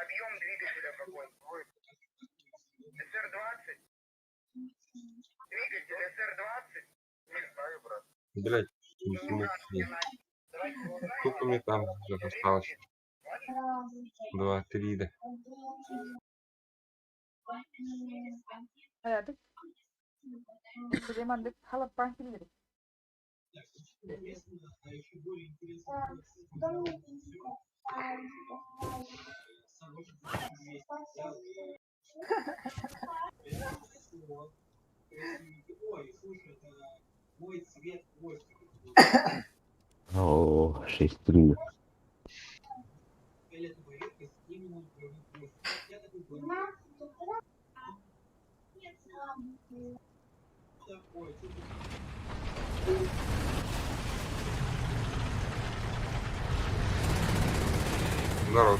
Объем двигателя какой? СР-20? Двигатель СР-20? Не знаю, брат. Блять, сколько мне там осталось? 2-3, да. Hayatım. Süleyman de hala partilleri. О, 6-3. Здорово.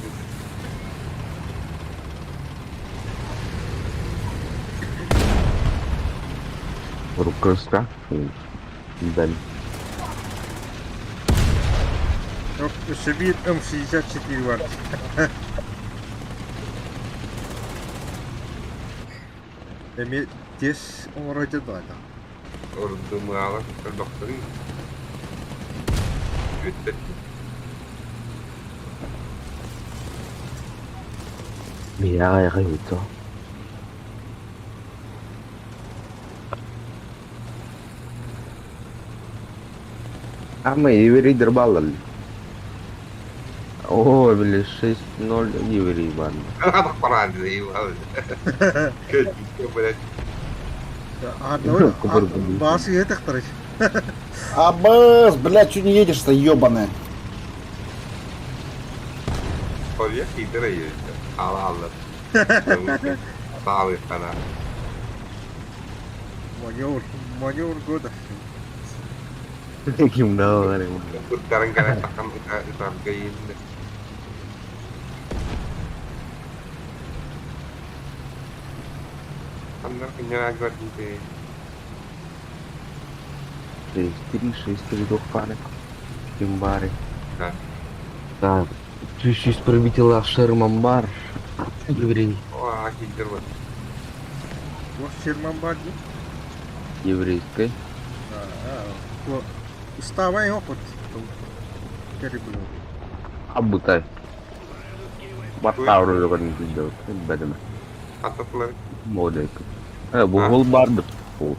Рукоста. Даль. Yok, bir M64 var. Emi tez orada da. Orada mı doktorun? Gütte. Mira, aiuto. Ama iveri dırbalal. Oo, bile 6-0 iveri var. Ada parada aí, que блядь. Bazı yere taktarış. Абаз, блядь, что не едешь-то, ебаная? Подъехай, дыры Allah. Sağlık sana. Manyor goda. Kim đâu này. Kadang-kadang akan kita hargain. Anda kenyagak gitu. 6-3 допане. Кимбари. Да. Так. Чуть исправителя Шермамбар. Еврей. Wah, hijau banget. Wah, Sherman Badi. Еврейской. Wah, Ustavay опыт. Dari belum. Абутай. Батауру da kan tidak. Badam. Ataslar. Modek. Bu hol bardı. O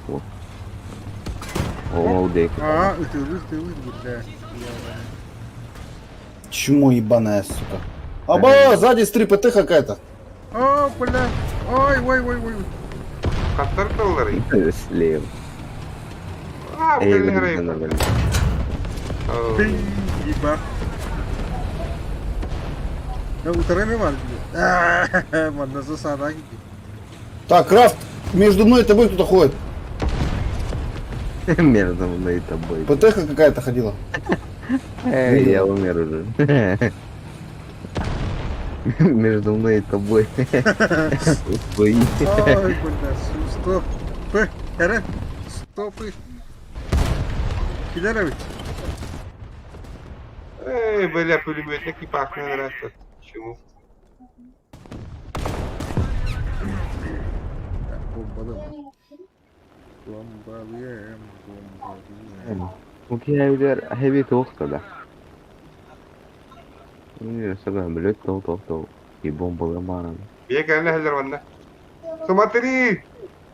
modek. Itu gila. Чмо ебаная, сука. Аба, сзади стрип ПТ какая-то. Бля. Ой. Katar kalır. Слева. Ah, Ey, udah bener ngeri. bener. Oh. Ебать. Да утрами валили. Мадна засада. Так, Крафт, между мной и тобой кто-то ходит. Между мной и тобой. ПТХ какая-то ходила. Я умер уже. Между мной и тобой. Свои. Ой, бля, стоп. Эрен, стопы. Кидарович. Эй, бля, пулеметник не пахнет нравится. Почему? Okey evler heavy talk da. Не, сага, блядь, то. И бомба ломана. Бегай на Хеллерванна. Смотри!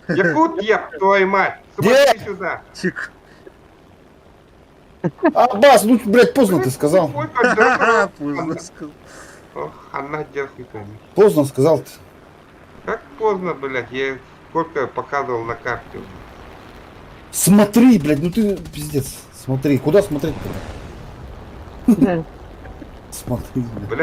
Якут, еб твою мать! Смотри сюда! Тик. Аббас, ну, блядь, поздно ты сказал. Ой, как дорого. Поздно сказал. Ох, она дерзкая. Поздно сказал ты. Как поздно, блядь, я сколько показывал на карте. Смотри, блядь, ну ты пиздец. Смотри, куда смотреть-то? Смотри, блядь.